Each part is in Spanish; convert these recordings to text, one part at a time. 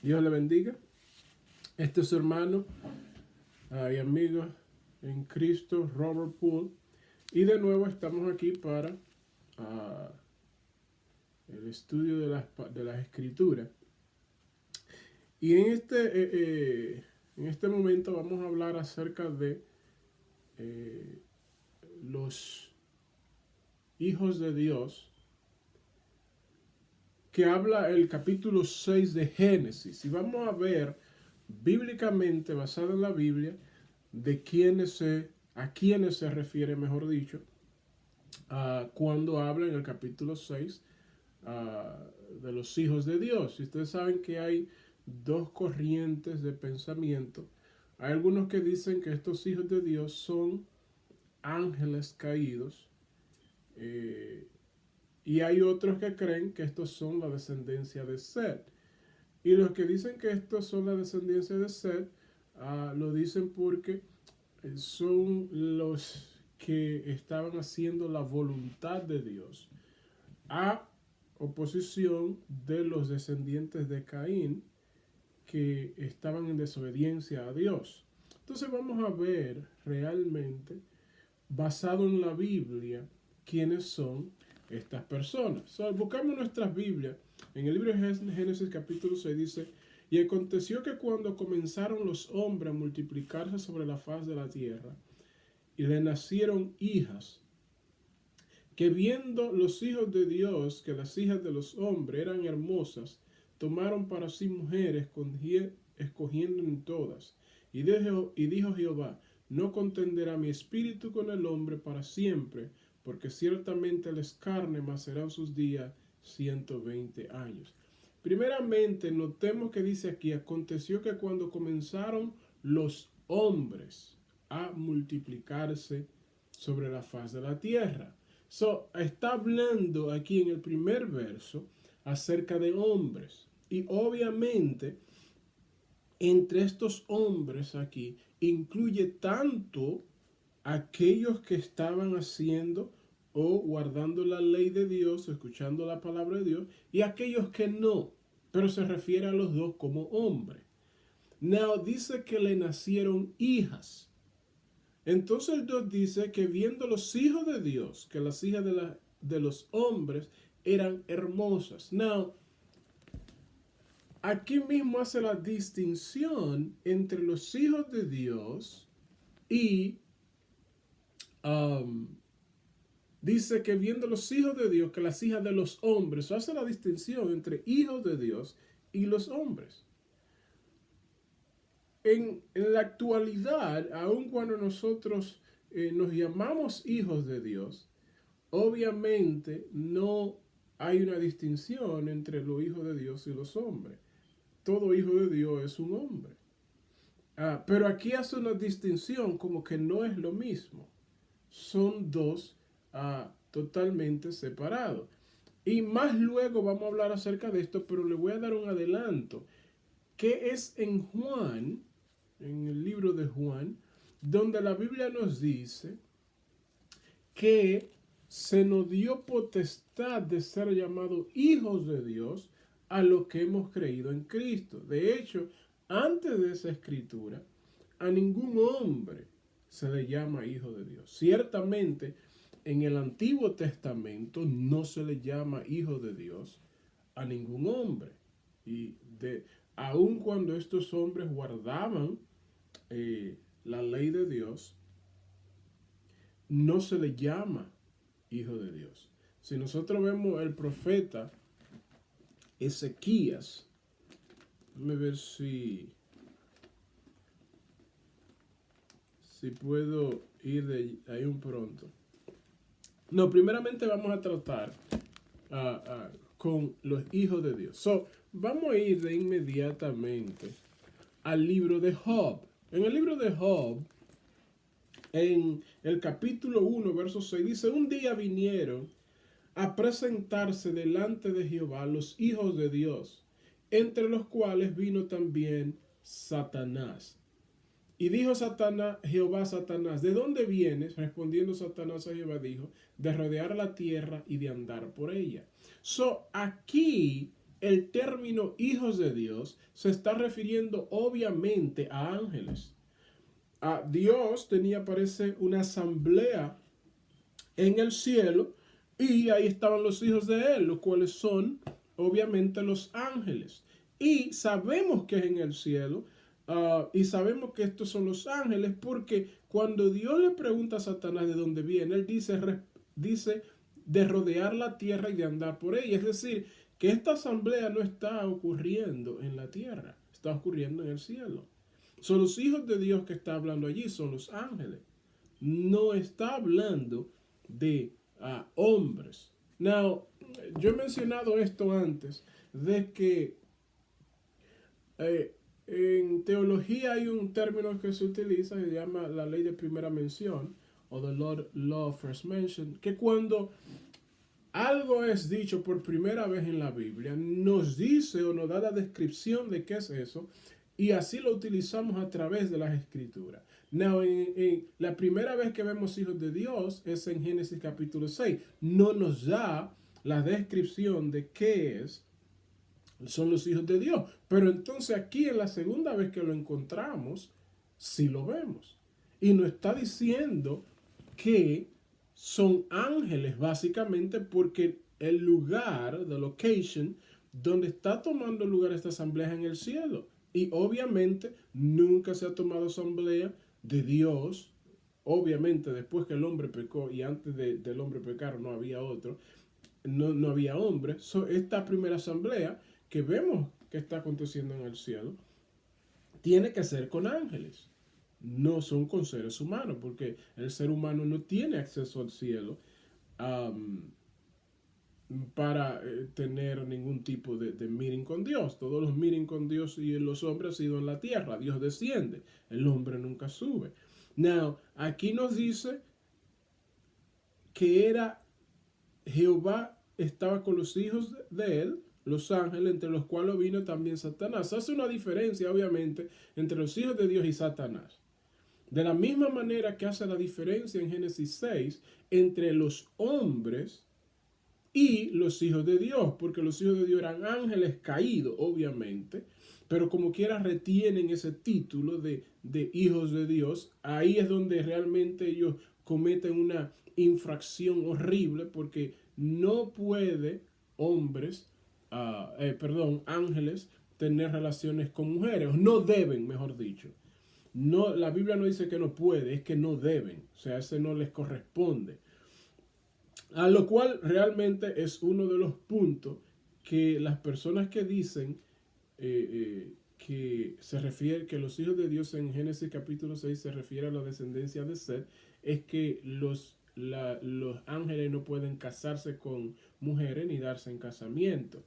Dios le bendiga. Este es su hermano y amigo en Cristo, Robert Poole. Y de nuevo estamos aquí para el estudio de las escrituras. Y en este momento vamos a hablar acerca de los hijos de Dios, que habla el capítulo 6 de Génesis. Y vamos a ver bíblicamente, basado en la Biblia, a quiénes se refiere, mejor dicho, cuando habla en el capítulo 6 de los hijos de Dios. Y ustedes saben que hay dos corrientes de pensamiento. Hay algunos que dicen que estos hijos de Dios son ángeles caídos, y hay otros que creen que estos son la descendencia de Set. Y los que dicen que estos son la descendencia de Set, lo dicen porque son los que estaban haciendo la voluntad de Dios, a oposición de los descendientes de Caín, que estaban en desobediencia a Dios. Entonces vamos a ver realmente, basado en la Biblia, quiénes son estas personas. Buscamos nuestras Biblias. En el libro de Génesis capítulo 6 dice: y aconteció que cuando comenzaron los hombres a multiplicarse sobre la faz de la tierra, y le nacieron hijas, que viendo los hijos de Dios que las hijas de los hombres eran hermosas, tomaron para sí mujeres, escogiendo en todas. Y dijo Jehová: no contenderá mi espíritu con el hombre para siempre, porque ciertamente les carne, mas serán sus días 120 años. Primeramente, notemos que dice aquí: aconteció que cuando comenzaron los hombres a multiplicarse sobre la faz de la tierra. Está hablando aquí en el primer verso acerca de hombres. Y obviamente, entre estos hombres aquí, incluye tanto aquellos que estaban haciendo o guardando la ley de Dios, escuchando la palabra de Dios, y aquellos que no, pero se refiere a los dos como hombres. Now dice que le nacieron hijas. Entonces el Dios dice que viendo los hijos de Dios, que las hijas de los hombres eran hermosas. Now, aquí mismo hace la distinción entre los hijos de Dios y dice que viendo los hijos de Dios, que las hijas de los hombres, hace la distinción entre hijos de Dios y los hombres. En la actualidad, aun cuando nosotros nos llamamos hijos de Dios, obviamente no hay una distinción entre los hijos de Dios y los hombres. Todo hijo de Dios es un hombre. Pero aquí hace una distinción como que no es lo mismo. Son dos totalmente separados. Y más luego vamos a hablar acerca de esto, pero le voy a dar un adelanto. Que es en Juan, en el libro de Juan, donde la Biblia nos dice que se nos dio potestad de ser llamados hijos de Dios a los que hemos creído en Cristo. De hecho, antes de esa escritura, a ningún hombre se le llama hijo de Dios. Ciertamente, en el Antiguo Testamento no se le llama hijo de Dios a ningún hombre. Y aun cuando estos hombres guardaban la ley de Dios, no se le llama hijo de Dios. Si nosotros vemos el profeta Ezequías, déjame ver si puedo ir de ahí un pronto. No, primeramente vamos a tratar con los hijos de Dios. Vamos a ir de inmediatamente al libro de Job. En el libro de Job, en el capítulo 1, verso 6, dice: un día vinieron a presentarse delante de Jehová los hijos de Dios, entre los cuales vino también Satanás. Y dijo Jehová a Satanás: ¿de dónde vienes? Respondiendo Satanás a Jehová dijo: de rodear la tierra y de andar por ella. Aquí el término hijos de Dios se está refiriendo obviamente a ángeles. Dios tenía, parece, una asamblea en el cielo y ahí estaban los hijos de él, los cuales son obviamente los ángeles. Y sabemos que es en el cielo y sabemos que estos son los ángeles porque cuando Dios le pregunta a Satanás de dónde viene, él dice de rodear la tierra y de andar por ella. Es decir, que esta asamblea no está ocurriendo en la tierra, está ocurriendo en el cielo. Son los hijos de Dios que está hablando allí, son los ángeles. No está hablando de hombres. Now, yo he mencionado esto antes, de que en teología hay un término que se utiliza, que se llama la ley de primera mención, o the law of first mention, que cuando algo es dicho por primera vez en la Biblia, nos dice o nos da la descripción de qué es eso, y así lo utilizamos a través de las escrituras. Now, la primera vez que vemos hijos de Dios es en Génesis capítulo 6. No nos da la descripción de qué son los hijos de Dios. Pero entonces aquí en la segunda vez que lo encontramos, sí lo vemos. Y nos está diciendo que son ángeles básicamente porque el lugar, the location, donde está tomando lugar esta asamblea es en el cielo. Y obviamente nunca se ha tomado asamblea de Dios. Obviamente después que el hombre pecó y antes del hombre pecar no había otro, no había hombre. Esta primera asamblea que vemos que está aconteciendo en el cielo tiene que ser con ángeles. No son con seres humanos, porque el ser humano no tiene acceso al cielo para tener ningún tipo de meeting con Dios. Todos los meeting con Dios y los hombres han sido en la tierra. Dios desciende, el hombre nunca sube. Now, aquí nos dice que era Jehová estaba con los hijos de él, los ángeles, entre los cuales vino también Satanás. Hace una diferencia, obviamente, entre los hijos de Dios y Satanás. De la misma manera que hace la diferencia en Génesis 6 entre los hombres y los hijos de Dios, porque los hijos de Dios eran ángeles caídos, obviamente, pero como quiera retienen ese título de hijos de Dios. Ahí es donde realmente ellos cometen una infracción horrible, porque no puede ángeles tener relaciones con mujeres, no deben, mejor dicho. No, la Biblia no dice que no puede, es que no deben, o sea, ese no les corresponde. A lo cual realmente es uno de los puntos que las personas que dicen que se refiere, que los hijos de Dios en Génesis capítulo 6 se refiere a la descendencia de Set, es que los ángeles no pueden casarse con mujeres ni darse en casamiento.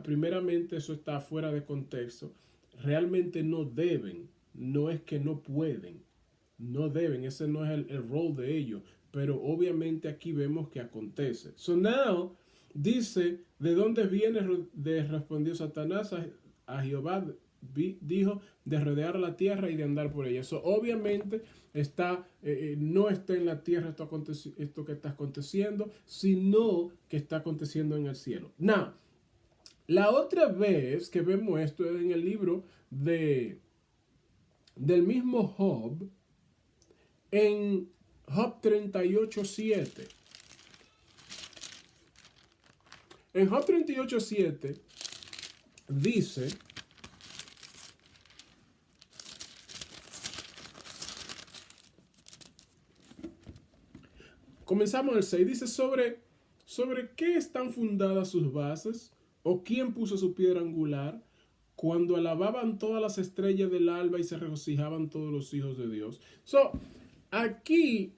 Primeramente, eso está fuera de contexto. Realmente no deben, no es que no pueden, no deben, ese no es el rol de ellos, pero obviamente aquí vemos que acontece. So now, dice, ¿de dónde viene? Respondió Satanás a Jehová, dijo, de rodear la tierra y de andar por ella. So obviamente no está en la tierra esto que está aconteciendo, sino que está aconteciendo en el cielo. Now, la otra vez que vemos esto es en el libro del mismo Job, en Job 38:7. En Job 38:7 dice, comenzamos el 6, dice sobre qué están fundadas sus bases, o quién puso su piedra angular, cuando alababan todas las estrellas del alba y se regocijaban todos los hijos de Dios. So, aquí,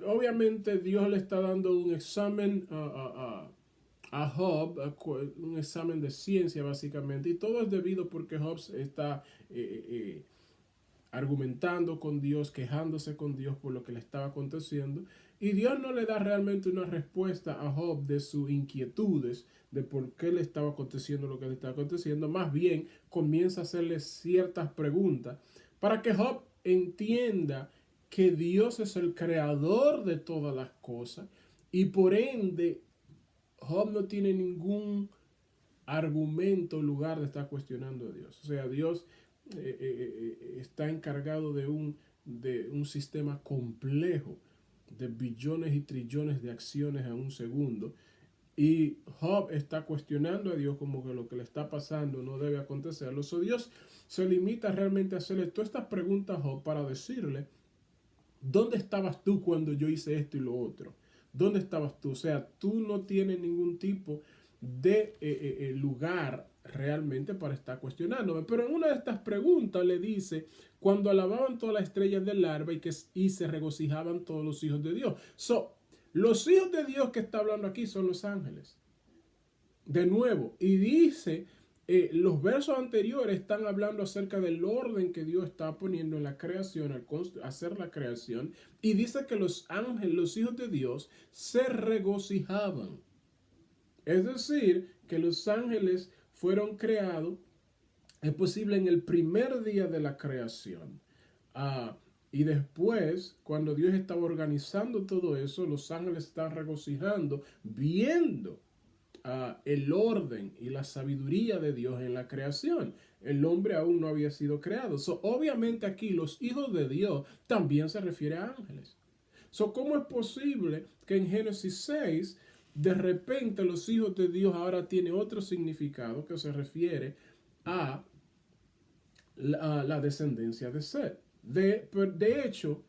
obviamente, Dios le está dando un examen a Job, un examen de ciencia básicamente, y todo es debido porque Job está argumentando con Dios, quejándose con Dios por lo que le estaba aconteciendo, y Dios no le da realmente una respuesta a Job de sus inquietudes, de por qué le estaba aconteciendo lo que le estaba aconteciendo. Más bien comienza a hacerle ciertas preguntas para que Job entienda que Dios es el creador de todas las cosas, y por ende Job no tiene ningún argumento, lugar de estar cuestionando a Dios. O sea, Dios está encargado de un sistema complejo de billones y trillones de acciones en un segundo. Y Job está cuestionando a Dios como que lo que le está pasando no debe acontecerlo. So Dios se limita realmente a hacerle todas estas preguntas a Job para decirle, ¿dónde estabas tú cuando yo hice esto y lo otro? ¿Dónde estabas tú? O sea, tú no tienes ningún tipo de lugar realmente para estar cuestionándome. Pero en una de estas preguntas le dice, cuando alababan todas las estrellas del alba y se regocijaban todos los hijos de Dios. So, los hijos de Dios que está hablando aquí son los ángeles. De nuevo, y dice, los versos anteriores están hablando acerca del orden que Dios está poniendo en la creación, al hacer la creación, y dice que los ángeles, los hijos de Dios, se regocijaban. Es decir, que los ángeles fueron creados, es posible, en el primer día de la creación. Y después, cuando Dios estaba organizando todo eso, los ángeles están regocijando, viendo el orden y la sabiduría de Dios en la creación. El hombre aún no había sido creado. So, obviamente aquí los hijos de Dios también se refiere a ángeles. So, ¿cómo es posible que en Génesis 6 de repente los hijos de Dios ahora tienen otro significado que se refiere a la descendencia de Set? De hecho,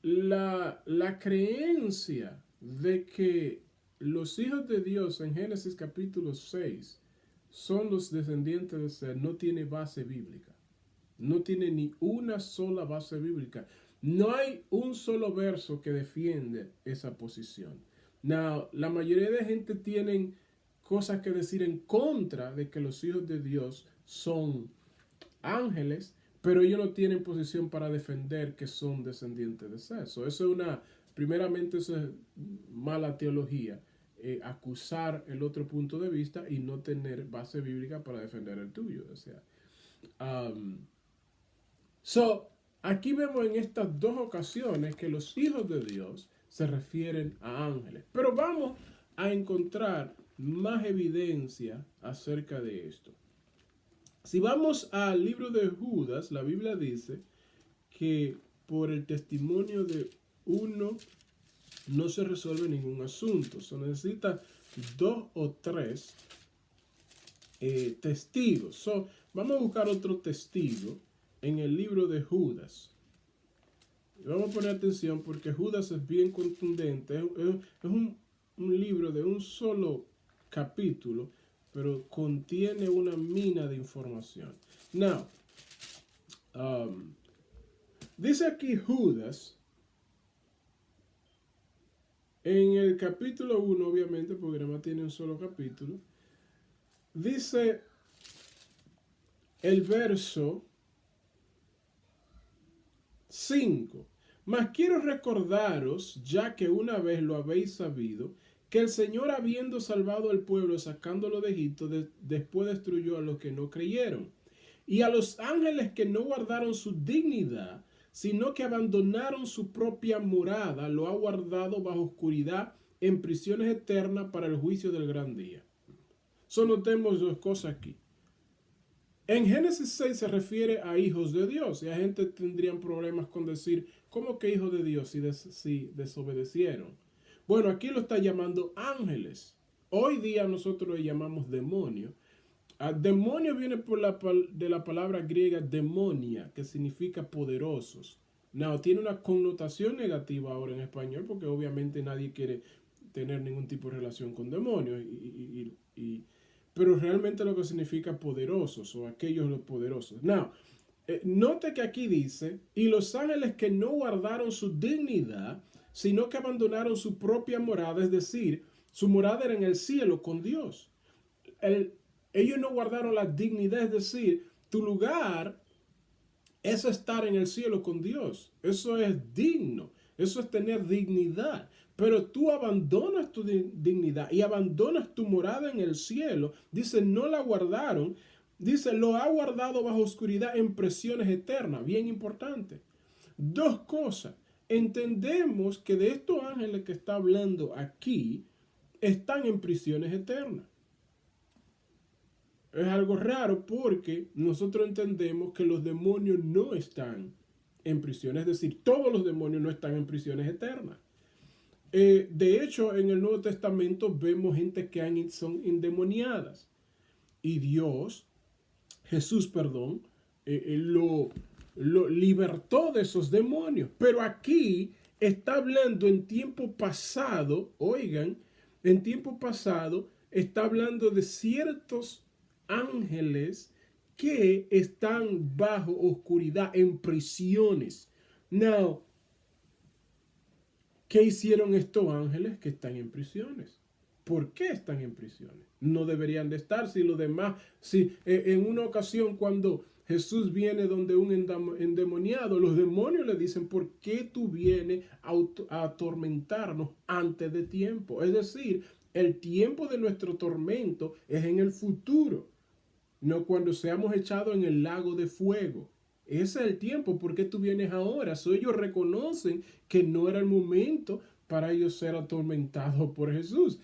la creencia de que los hijos de Dios en Génesis capítulo 6 son los descendientes de Set no tiene base bíblica. No tiene ni una sola base bíblica. No hay un solo verso que defiende esa posición. Now, la mayoría de gente tienen cosas que decir en contra de que los hijos de Dios son ángeles, pero ellos no tienen posición para defender que son descendientes de Seth. Eso es primeramente, eso es mala teología. Acusar el otro punto de vista y no tener base bíblica para defender el tuyo. O sea, aquí vemos en estas dos ocasiones que los hijos de Dios se refieren a ángeles. Pero vamos a encontrar más evidencia acerca de esto. Si vamos al libro de Judas, la Biblia dice que por el testimonio de uno no se resuelve ningún asunto. Se necesita 2 o 3 testigos. Vamos a buscar otro testigo en el libro de Judas. Vamos a poner atención porque Judas es bien contundente. Es un libro de un solo capítulo, pero contiene una mina de información. Now, dice aquí Judas, en el capítulo 1, obviamente, porque nada más tiene un solo capítulo, dice el verso 5. Mas quiero recordaros, ya que una vez lo habéis sabido, que el Señor, habiendo salvado al pueblo, sacándolo de Egipto, después destruyó a los que no creyeron. Y a los ángeles que no guardaron su dignidad, sino que abandonaron su propia morada, lo ha guardado bajo oscuridad en prisiones eternas para el juicio del gran día. Notemos dos cosas aquí. En Génesis 6 se refiere a hijos de Dios. Y la gente tendrían problemas con decir, ¿cómo que hijos de Dios si desobedecieron? Bueno, aquí lo está llamando ángeles. Hoy día nosotros le llamamos demonio. Demonio viene de la palabra griega demonia, que significa poderosos. No, tiene una connotación negativa ahora en español, porque obviamente nadie quiere tener ningún tipo de relación con demonios. Pero realmente lo que significa poderosos, o aquellos los poderosos. Now, note que aquí dice, y los ángeles que no guardaron su dignidad, sino que abandonaron su propia morada, es decir, su morada era en el cielo con Dios. Ellos no guardaron la dignidad, es decir, tu lugar es estar en el cielo con Dios. Eso es digno, eso es tener dignidad. Pero tú abandonas tu dignidad y abandonas tu morada en el cielo. Dice, no la guardaron. Dice, lo ha guardado bajo oscuridad en prisiones eternas. Bien importante. Dos cosas. Entendemos que de estos ángeles que está hablando aquí, están en prisiones eternas. es algo raro porque nosotros entendemos que los demonios no están en prisión. Es decir, todos los demonios no están en prisiones eternas. De hecho, en el Nuevo Testamento vemos gente que son endemoniadas. Y Jesús, lo libertó de esos demonios. Pero aquí está hablando en tiempo pasado, oigan, en tiempo pasado está hablando de ciertos ángeles que están bajo oscuridad, en prisiones. Now, ¿qué hicieron estos ángeles que están en prisiones? ¿Por qué están en prisiones? No deberían de estar si los demás, si en una ocasión cuando Jesús viene donde un endemoniado, los demonios le dicen, ¿por qué tú vienes a atormentarnos antes de tiempo? Es decir, el tiempo de nuestro tormento es en el futuro, no cuando seamos echados en el lago de fuego. Ese es el tiempo, ¿por qué tú vienes ahora? So, ellos reconocen que no era el momento para ellos ser atormentados por Jesús.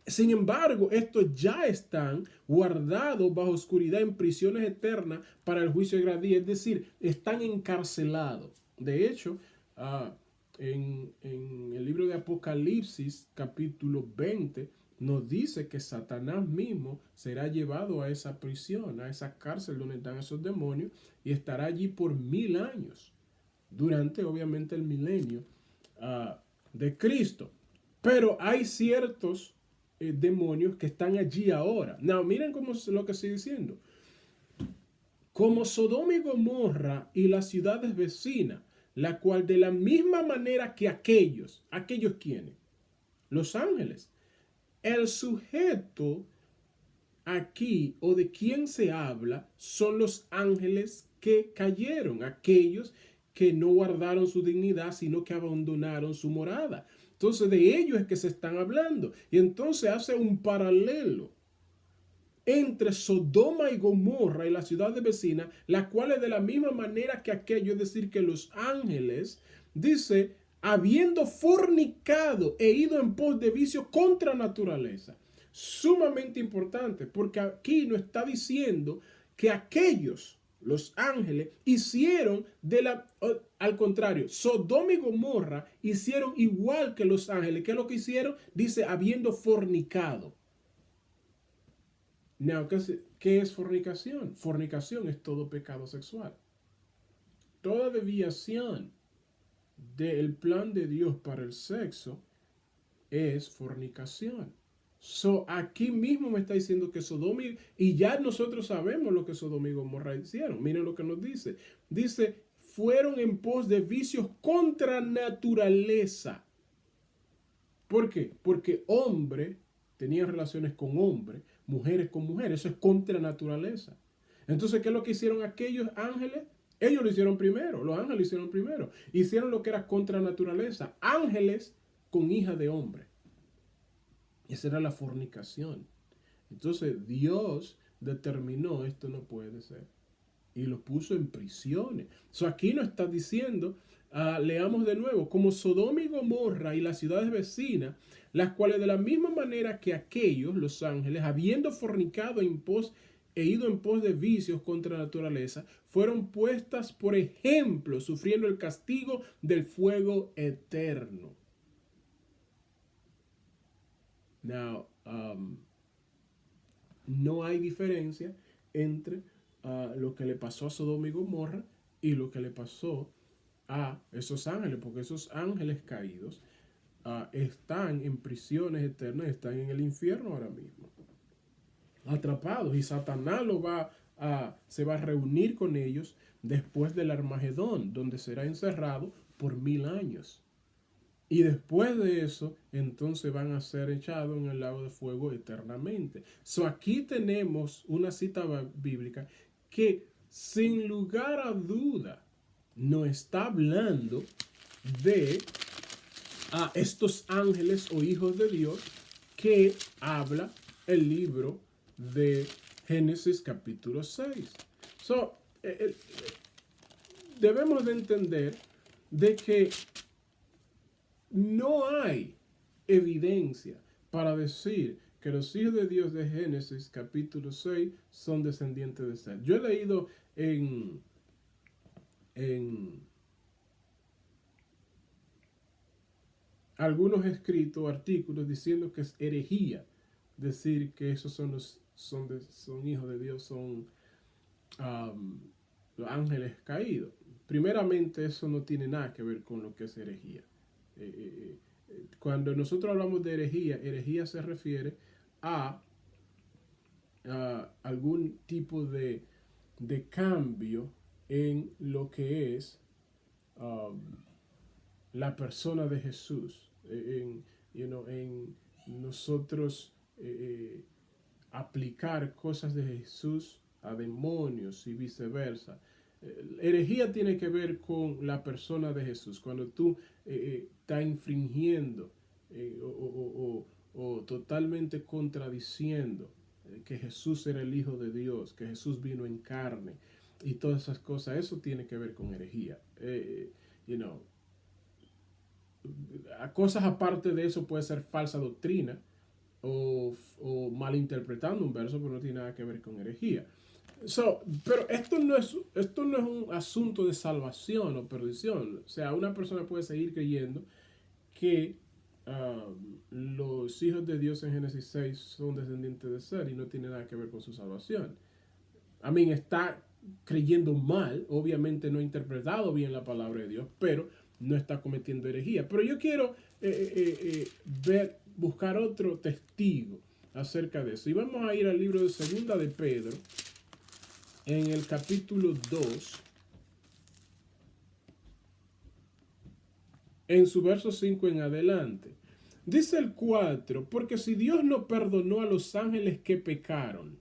Sin embargo, estos ya están guardados bajo oscuridad en prisiones eternas para el juicio de gran día, es decir, están encarcelados. De hecho, en el libro de Apocalipsis, capítulo 20, nos dice que Satanás mismo será llevado a esa prisión, a esa cárcel donde están esos demonios, y estará allí por 1000 años, durante obviamente el milenio de Cristo. Pero hay ciertos demonios que están allí ahora. Now, miren cómo es lo que estoy diciendo. Como Sodoma y Gomorra y las ciudades vecinas, la cual de la misma manera que aquellos ¿quiénes? Los ángeles. El sujeto aquí o de quien se habla son los ángeles que cayeron, aquellos que no guardaron su dignidad, sino que abandonaron su morada. Entonces de ellos es que se están hablando. Y entonces hace un paralelo entre Sodoma y Gomorra y las ciudades vecinas, las cuales de la misma manera que aquello, es decir, que los ángeles, dice, habiendo fornicado e ido en pos de vicio contra naturaleza. Sumamente importante, porque aquí nos está diciendo que aquellos, los ángeles, hicieron al contrario, Sodoma y Gomorra hicieron igual que los ángeles. ¿Qué es lo que hicieron? Dice, habiendo fornicado. Now, ¿qué es fornicación? Fornicación es todo pecado sexual. Toda desviación del plan de Dios para el sexo es fornicación. Aquí mismo me está diciendo que Sodoma y ya nosotros sabemos lo que Sodoma y Gomorra hicieron. Miren lo que nos dice. Dice, fueron en pos de vicios contra naturaleza. ¿Por qué? Porque hombre tenían relaciones con hombre, mujeres con mujeres. Eso es contra naturaleza. Entonces, ¿qué es lo que hicieron aquellos ángeles? Ellos lo hicieron primero, los ángeles lo hicieron primero. Hicieron lo que era contra naturaleza. Ángeles con hija de hombre. Esa era la fornicación. Entonces Dios determinó esto no puede ser. Y lo puso en prisiones. Aquí nos está diciendo, leamos de nuevo, como Sodoma y Gomorra y las ciudades vecinas, las cuales de la misma manera que aquellos, los ángeles, habiendo fornicado e ido en pos de vicios contra la naturaleza, fueron puestas por ejemplo, sufriendo el castigo del fuego eterno. Now, no hay diferencia entre lo que le pasó a Sodoma y Gomorra y lo que le pasó a esos ángeles, porque esos ángeles caídos están en prisiones eternas, están en el infierno ahora mismo, atrapados, y Satanás se va a reunir con ellos después del Armagedón, donde será encerrado por 1000 años. Y después de eso, entonces van a ser echados en el lago de fuego eternamente. Aquí tenemos una cita bíblica que sin lugar a duda nos está hablando de estos ángeles o hijos de Dios que habla el libro de Génesis capítulo 6. Debemos de entender de que no hay evidencia para decir que los hijos de Dios de Génesis capítulo 6 son descendientes de Seth. Yo he leído en algunos escritos, artículos, diciendo que es herejía decir que esos son hijos de Dios, son los ángeles caídos. Primeramente, eso no tiene nada que ver con lo que es herejía. Cuando nosotros hablamos de herejía, herejía se refiere a algún tipo de cambio en lo que es la persona de Jesús, en nosotros aplicar cosas de Jesús a demonios y viceversa. Herejía tiene que ver con la persona de Jesús. Cuando tú estás infringiendo o totalmente contradiciendo que Jesús era el Hijo de Dios, que Jesús vino en carne y todas esas cosas, eso tiene que ver con herejía. Cosas aparte de eso puede ser falsa doctrina o malinterpretando un verso, pero no tiene nada que ver con herejía. Pero esto no es un asunto de salvación o perdición. O sea, una persona puede seguir creyendo que los hijos de Dios en Génesis 6 son descendientes de Seth y no tiene nada que ver con su salvación. Está creyendo mal, obviamente no ha interpretado bien la palabra de Dios, pero no está cometiendo herejía. Pero yo quiero buscar otro testigo acerca de eso. Y vamos a ir al libro de Segunda de Pedro, en el capítulo 2, en su verso 5 en adelante. Dice el 4, porque si Dios no perdonó a los ángeles que pecaron,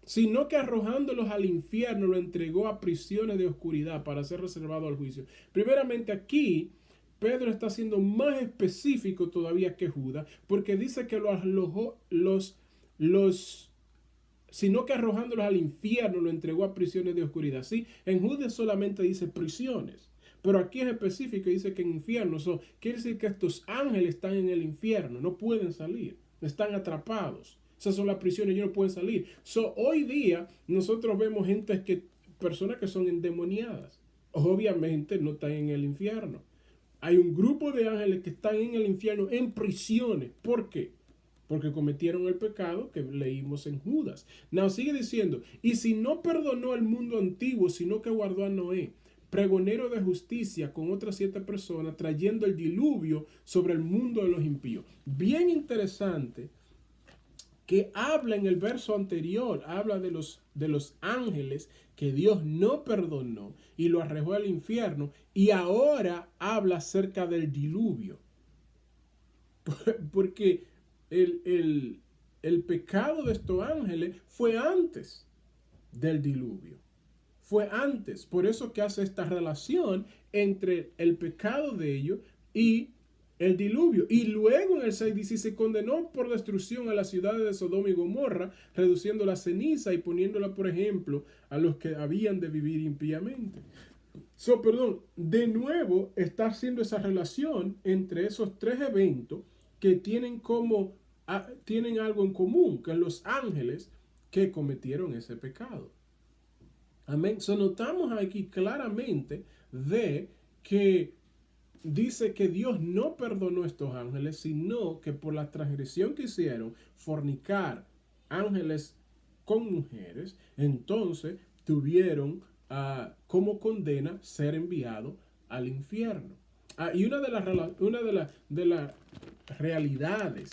sino que arrojándolos al infierno lo entregó a prisiones de oscuridad para ser reservado al juicio. Primeramente aquí, Pedro está siendo más específico todavía que Judas, porque dice que lo arrojó sino que arrojándolos al infierno lo entregó a prisiones de oscuridad. Sí, en Judas solamente dice prisiones, pero aquí es específico y dice que en infierno. Quiere decir que estos ángeles están en el infierno, no pueden salir, están atrapados. Esas son las prisiones, ellos no pueden salir. Hoy día nosotros vemos personas que son endemoniadas. Obviamente no están en el infierno. Hay un grupo de ángeles que están en el infierno en prisiones. ¿Por qué? Porque cometieron el pecado que leímos en Judas. Now sigue diciendo, y si no perdonó al mundo antiguo, sino que guardó a Noé, pregonero de justicia, con otras 7 personas, trayendo el diluvio sobre el mundo de los impíos. Bien interesante que habla en el verso anterior, habla de los ángeles que Dios no perdonó y lo arrojó al infierno, y ahora habla acerca del diluvio. Porque el pecado de estos ángeles fue antes del diluvio. Fue antes. Por eso que hace esta relación entre el pecado de ellos y el diluvio. Y luego en el 6 dice, se condenó por destrucción a las ciudades de Sodoma y Gomorra, reduciendo la ceniza y poniéndola por ejemplo a los que habían de vivir impíamente. De nuevo está haciendo esa relación entre esos 3 eventos que tienen algo en común, que los ángeles que cometieron ese pecado. Amén. Notamos aquí claramente de que dice que Dios no perdonó a estos ángeles, sino que por la transgresión que hicieron, fornicar ángeles con mujeres, entonces tuvieron como condena ser enviados al infierno. Y una de las realidades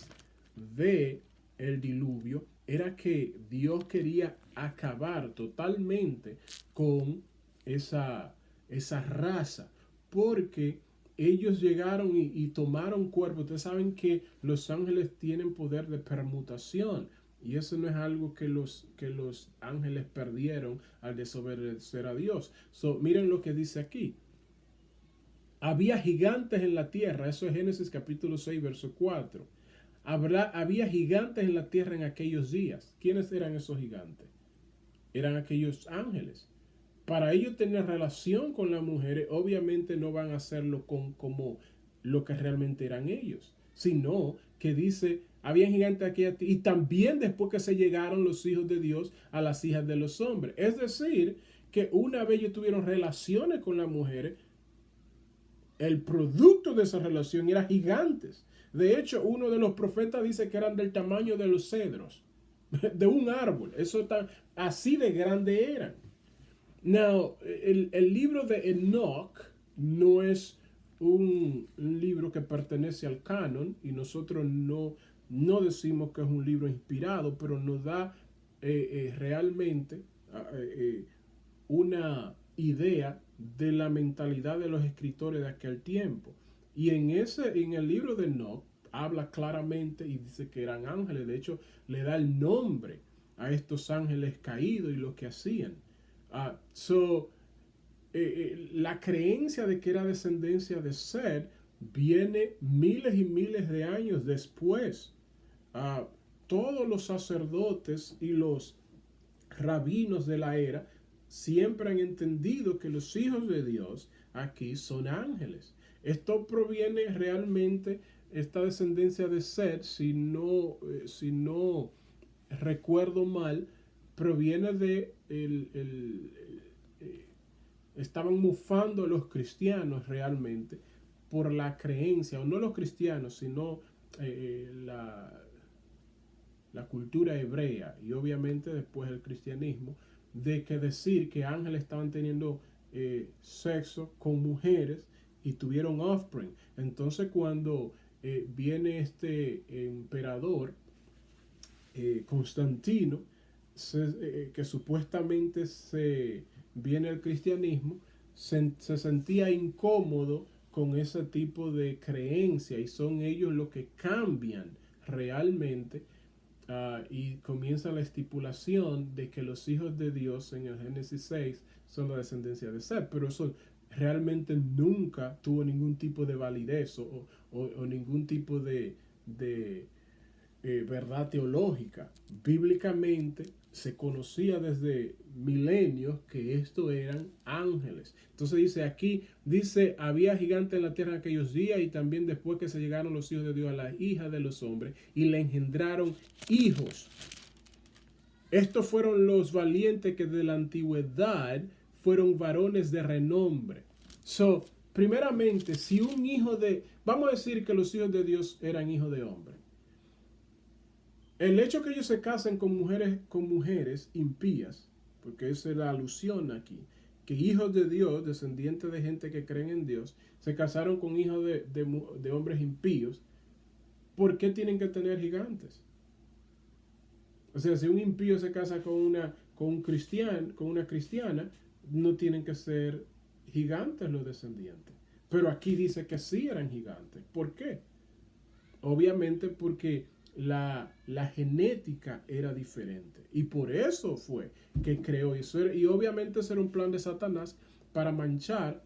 de el diluvio era que Dios quería acabar totalmente con esa raza, porque ellos llegaron y tomaron cuerpo. Ustedes saben que los ángeles tienen poder de permutación, y eso no es algo que los ángeles perdieron al desobedecer a Dios. Miren lo que dice aquí. Había gigantes en la tierra. Eso es Génesis capítulo 6, verso 4. Había gigantes en la tierra en aquellos días. ¿Quiénes eran esos gigantes? Eran aquellos ángeles. Para ellos tener relación con las mujeres, obviamente no van a hacerlo como lo que realmente eran ellos, sino que dice había gigantes aquí y también después que se llegaron los hijos de Dios a las hijas de los hombres. Es decir, que una vez ellos tuvieron relaciones con las mujeres, el producto de esa relación era gigantes. De hecho, uno de los profetas dice que eran del tamaño de los cedros, de un árbol. Eso tan, así de grande eran. Now, el libro de Enoch no es un libro que pertenece al canon y nosotros no decimos que es un libro inspirado, pero nos da realmente una idea de la mentalidad de los escritores de aquel tiempo. Y en el libro de Enoch habla claramente y dice que eran ángeles. De hecho, le da el nombre a estos ángeles caídos y lo que hacían. La creencia de que era descendencia de Seth viene miles y miles de años después. Todos los sacerdotes y los rabinos de la era siempre han entendido que los hijos de Dios aquí son ángeles. Esto proviene realmente, esta descendencia de Seth, si no recuerdo mal, proviene de estaban mufando a los cristianos realmente por la creencia, o no los cristianos, sino la cultura hebrea y obviamente después el cristianismo, de que decir que ángeles estaban teniendo sexo con mujeres y tuvieron offspring. Entonces cuando viene este emperador Constantino, que supuestamente viene el cristianismo, se sentía incómodo con ese tipo de creencia y son ellos los que cambian realmente. Y comienza la estipulación de que los hijos de Dios en el Génesis 6 son la descendencia de Seth, pero eso realmente nunca tuvo ningún tipo de validez o ningún tipo de verdad teológica. Bíblicamente se conocía desde milenios que estos eran ángeles. Entonces dice aquí, dice, había gigantes en la tierra en aquellos días y también después que se llegaron los hijos de Dios a las hijas de los hombres y le engendraron hijos. Estos fueron los valientes que de la antigüedad fueron varones de renombre. Primeramente, si un hijo vamos a decir que los hijos de Dios eran hijos de hombre. El hecho que ellos se casen con mujeres impías, porque esa es la alusión aquí, que hijos de Dios, descendientes de gente que creen en Dios, se casaron con hijos de hombres impíos, ¿por qué tienen que tener gigantes? O sea, si un impío se casa con una cristiana, no tienen que ser gigantes los descendientes. Pero aquí dice que sí eran gigantes. ¿Por qué? Obviamente porque la genética era diferente. Y por eso fue que creó eso. Y obviamente ese era un plan de Satanás para manchar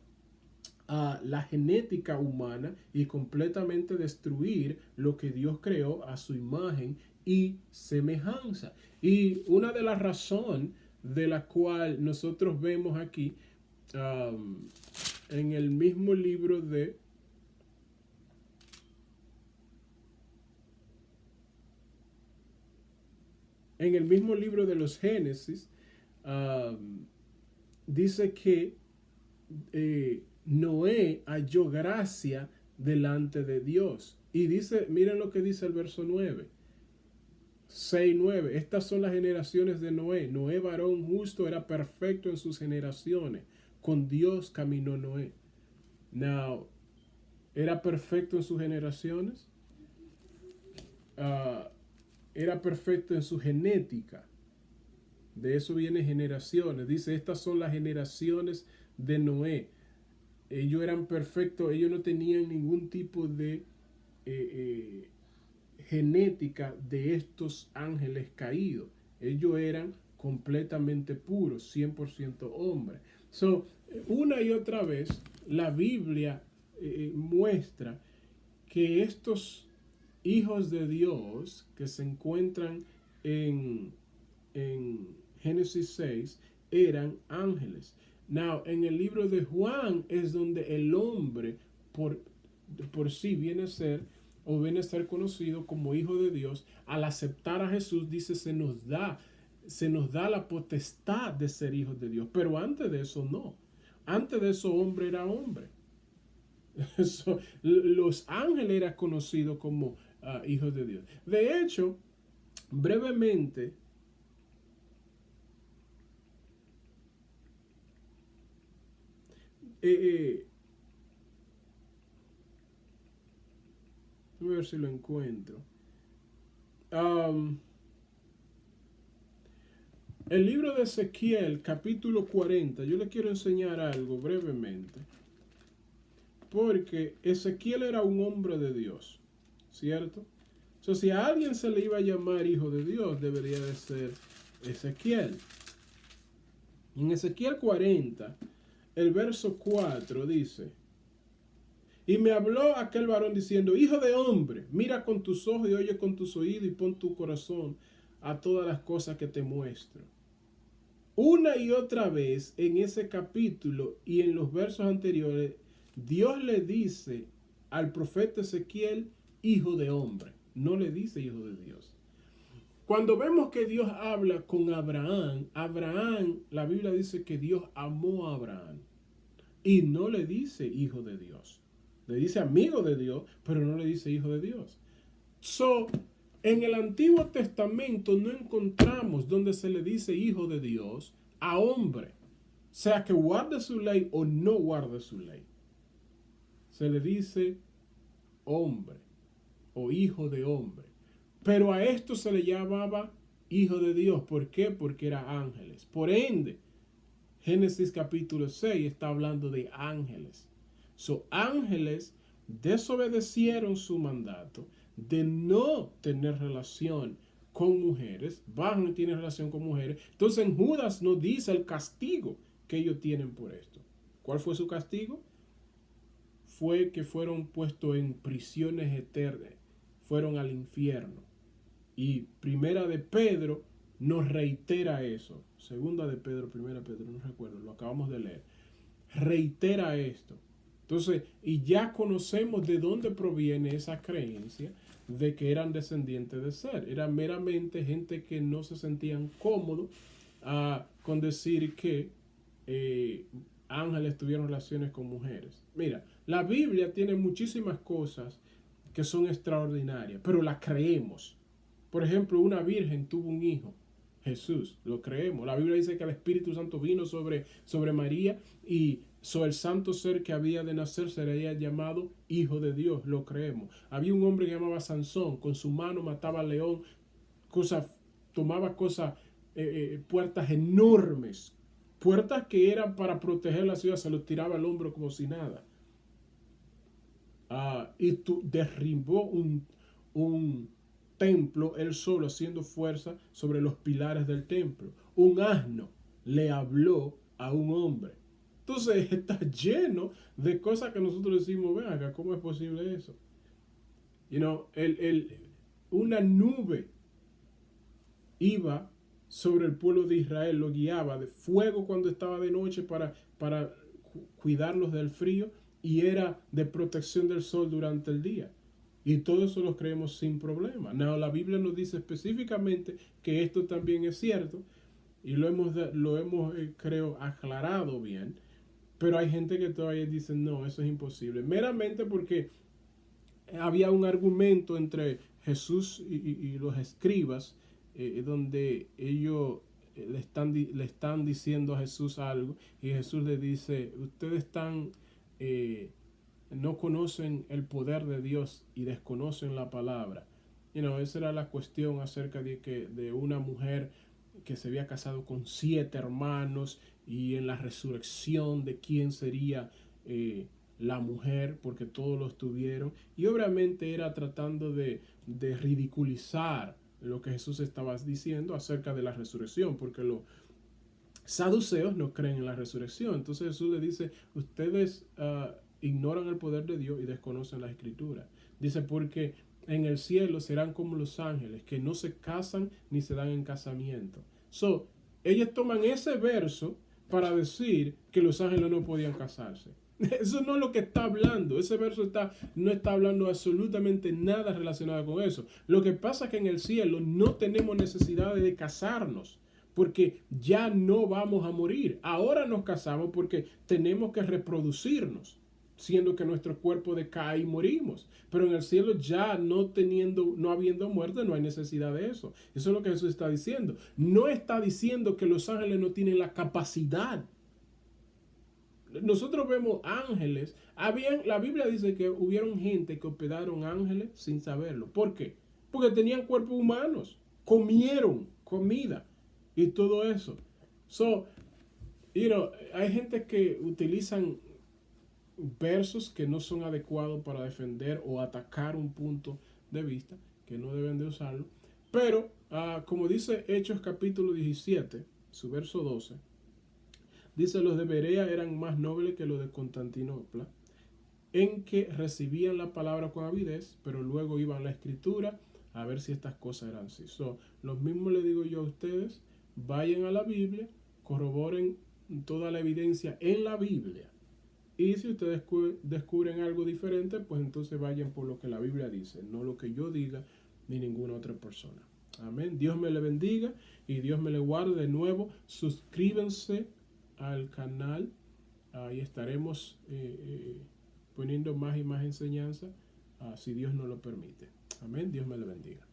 a la genética humana y completamente destruir lo que Dios creó a su imagen y semejanza. Y una de las razones de la cual nosotros vemos aquí en el mismo libro de los Génesis, dice que Noé halló gracia delante de Dios. Y dice, miren lo que dice el verso 9. 6:9. Estas son las generaciones de Noé. Noé, varón justo, era perfecto en sus generaciones. Con Dios caminó Noé. Now, ¿era perfecto en sus generaciones? Era perfecto en su genética. De eso viene generaciones. Dice, estas son las generaciones de Noé. Ellos eran perfectos, ellos no tenían ningún tipo de genética de estos ángeles caídos. Ellos eran completamente puros, 100% hombres. Una y otra vez, la Biblia muestra que estos hijos de Dios que se encuentran en Génesis 6 eran ángeles. Now, en el libro de Juan es donde el hombre por sí viene a ser o viene a ser conocido como hijo de Dios, al aceptar a Jesús, dice, se nos da la potestad de ser hijos de Dios. Pero antes de eso no. Antes de eso hombre era hombre. Los ángeles eran conocidos como hijos de Dios. De hecho, brevemente, voy a ver si lo encuentro. El libro de Ezequiel, capítulo 40, yo le quiero enseñar algo brevemente. Porque Ezequiel era un hombre de Dios, ¿cierto? Si a alguien se le iba a llamar hijo de Dios, debería de ser Ezequiel. En Ezequiel 40, el verso 4 dice: y me habló aquel varón diciendo, hijo de hombre, mira con tus ojos y oye con tus oídos y pon tu corazón a todas las cosas que te muestro. Una y otra vez en ese capítulo y en los versos anteriores, Dios le dice al profeta Ezequiel, hijo de hombre. No le dice hijo de Dios. Cuando vemos que Dios habla con Abraham, la Biblia dice que Dios amó a Abraham. Y no le dice hijo de Dios. Le dice amigo de Dios, pero no le dice hijo de Dios. En el Antiguo Testamento no encontramos donde se le dice hijo de Dios a hombre, sea que guarde su ley o no guarde su ley. Se le dice hombre o hijo de hombre. Pero a esto se le llamaba hijo de Dios. ¿Por qué? Porque era ángeles. Por ende, Génesis capítulo 6 está hablando de ángeles. Ángeles desobedecieron su mandato de no tener relación con mujeres, van y tienen relación con mujeres. Entonces en Judas nos dice el castigo que ellos tienen por esto. ¿Cuál fue su castigo? Fue que fueron puestos en prisiones eternas, fueron al infierno. Y primera de Pedro nos reitera eso. Segunda de Pedro, primera de Pedro, no recuerdo, lo acabamos de leer. Reitera esto. Entonces, y ya conocemos de dónde proviene esa creencia de que eran descendientes de Set. Eran meramente gente que no se sentían cómodos con decir que ángeles tuvieron relaciones con mujeres. Mira, la Biblia tiene muchísimas cosas que son extraordinarias, pero las creemos. Por ejemplo, una virgen tuvo un hijo, Jesús, lo creemos. La Biblia dice que el Espíritu Santo vino sobre María y el santo ser que había de nacer sería llamado Hijo de Dios, lo creemos. Había un hombre que llamaba Sansón, con su mano mataba al león, tomaba puertas enormes, puertas que eran para proteger la ciudad, se los tiraba al hombro como si nada. Y derribó un templo él solo, haciendo fuerza sobre los pilares del templo. Un asno le habló a un hombre. Entonces está lleno de cosas que nosotros decimos, ven acá, ¿cómo es posible eso? Una nube iba sobre el pueblo de Israel, lo guiaba de fuego cuando estaba de noche para cuidarlos del frío, y era de protección del sol durante el día. Y todo eso lo creemos sin problema. La Biblia nos dice específicamente que esto también es cierto, y lo hemos creo, aclarado bien. Pero hay gente que todavía dice, no, eso es imposible. Meramente porque había un argumento entre Jesús y los escribas, donde ellos le están diciendo a Jesús algo, y Jesús le dice, ustedes no conocen el poder de Dios y desconocen la palabra. Esa era la cuestión acerca de una mujer que se había casado con 7 hermanos, y en la resurrección de quién sería la mujer, porque todos los tuvieron, y obviamente era tratando de ridiculizar lo que Jesús estaba diciendo acerca de la resurrección, porque los saduceos no creen en la resurrección. Entonces Jesús le dice, ustedes ignoran el poder de Dios y desconocen la escritura. Dice, porque en el cielo serán como los ángeles, que no se casan ni se dan en casamiento. Ellos toman ese verso para decir que los ángeles no podían casarse. Eso no es lo que está hablando. Ese verso no está hablando absolutamente nada relacionado con eso. Lo que pasa es que en el cielo no tenemos necesidad de casarnos, porque ya no vamos a morir. Ahora nos casamos porque tenemos que reproducirnos, siendo que nuestro cuerpo decae y morimos. Pero en el cielo ya no habiendo muerte, no hay necesidad de eso. Eso es lo que Jesús está diciendo. No está diciendo que los ángeles no tienen la capacidad. Nosotros vemos ángeles. La Biblia dice que hubieron gente que hospedaron ángeles sin saberlo. ¿Por qué? Porque tenían cuerpos humanos, comieron comida y todo eso. So, hay gente que utilizan versos que no son adecuados para defender o atacar un punto de vista, que no deben de usarlo. Pero, como dice Hechos capítulo 17, su verso 12, dice: los de Berea eran más nobles que los de Constantinopla, en que recibían la palabra con avidez, pero luego iban a la escritura a ver si estas cosas eran así. Lo mismo le digo yo a ustedes: vayan a la Biblia, corroboren toda la evidencia en la Biblia. Y si ustedes descubren algo diferente, pues entonces vayan por lo que la Biblia dice, no lo que yo diga ni ninguna otra persona. Amén. Dios me le bendiga y Dios me le guarde. De nuevo, suscríbanse al canal. Ahí estaremos poniendo más y más enseñanza, si Dios nos lo permite. Amén. Dios me le bendiga.